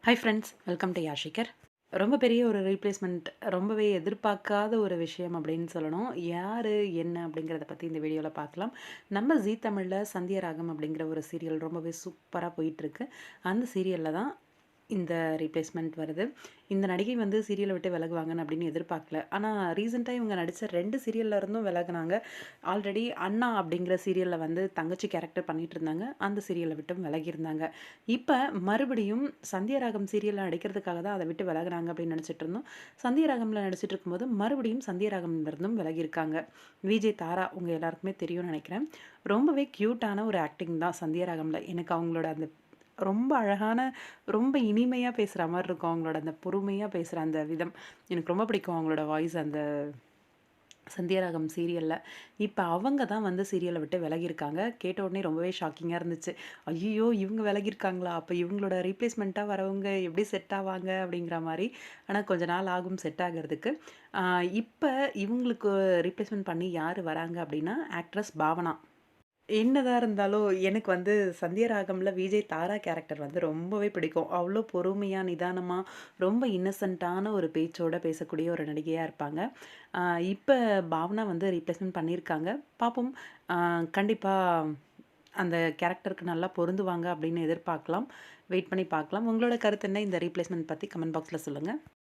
Hi friends, welcome to யாஷிகர். ரொம்ப பெரிய ஒரு ரீப்ளேஸ்மெண்ட், ரொம்பவே எதிர்பார்க்காத ஒரு விஷயம் அப்படின்னு சொல்லணும். யாரு, என்ன அப்படிங்கிறத பத்தி இந்த வீடியோல பார்க்கலாம். நம்ம ஜீ தமிழ்ல சந்தியா ராகம் அப்படிங்கிற ஒரு சீரியல் ரொம்பவே சூப்பரா போயிட்டுருக்கு. அந்த சீரியல்ல தான் இந்த ரீப்ளேஸ்மெண்ட் வருது. இந்த நடிகை வந்து சீரியல விட்டு விலகுவாங்கன்னு அப்படின்னு எதிர்பார்க்கல. ஆனா ரீசென்ட்டா இவங்க நடிச்ச 2 சீரியல்ல இருந்தும் விலகுனாங்க. ஆல்ரெடி அண்ணா அப்படிங்கிற சீரியல்ல வந்து தங்கச்சி கேரக்டர் பண்ணிட்டு இருந்தாங்க. அந்த சீரியல விட்டும் விலகியிருந்தாங்க. இப்ப மறுபடியும் சந்தியா ராகம் சீரியல்ல நடிக்கிறதுக்காக தான் அத விட்டு விலகுனாங்க அப்படின்னு நெனச்சிட்டு இருந்தோம். சந்தியா ராகம்ல நடிச்சிட்டு இருக்கும்போது மறுபடியும் சந்தியா ராகம்ல இருந்தும் விலகியிருக்காங்க. விஜே தாரா உங்க எல்லாருக்குமே தெரியும்னு நெனைக்கிறேன். ரொம்பவே கியூட்டான ஒரு ஆக்டிங் தான் சந்தியா ராகம்ல. எனக்கு அவங்களோட அந்த ரொம்ப அழகான, ரொம்ப இனிமையா பேசுற மாரி இருக்கும். அவங்களோட அந்த பொறுமையா பேசுற அந்த விதம். எனக்கு ரொம்ப பிடிக்கும் அவங்களோட வாய்ஸ் அந்த சந்தியா ராகம் சீரியல்ல. இப்ப அவங்க தான் வந்து சீரியல விட்டு விலகியிருக்காங்க. கேட்ட உடனே ரொம்பவே ஷாக்கிங்கா இருந்துச்சு. ஐய்யயோ! இவங்க விலகியிருக்காங்களா? அப்ப இவங்களோட ரீப்ளேஸ்மென்ட்டா வரவங்க எப்படி செட் ஆவாங்க? அப்படிங்கிற மாரி. ஆனா கொஞ்ச நாள் ஆகும் செட் ஆகறதுக்கு. ஆ இப்ப இவங்களுக்கு ரீப்ளேஸ்மென்ட் பண்ணி யாரு வராங்க அப்படின்னா, ஆக்ட்ரஸ் பாவனா. என்னதான் இருந்தாலும் எனக்கு வந்து சந்தியா ராகம்ல விஜய் தாரா கேரக்டர் வந்து ரொம்பவே பிடிக்கும். அவ்ளோ பொறுமையா, நிதானமா, ரொம்ப இன்னசென்ட்டான ஒரு பேச்சோட பேசக்கூடிய ஒரு நடிகையா இருப்பாங்க. அ இப்ப பாவனா வந்து ரீப்ளேஸ்மென்ட் பண்ணியிருக்காங்க. பார்ப்போம். அ கண்டிப்பா அந்த கேரக்டருக்கு நல்லா பொருந்துவாங்க அப்படின்னு எதிர்பார்க்கலாம். வெயிட் பண்ணி பார்க்கலாம். உங்களோட கருத்து என்ன இந்த ரீப்ளேஸ்மென்ட் பத்தி கமெண்ட் பாக்ஸ்ல சொல்லுங்க.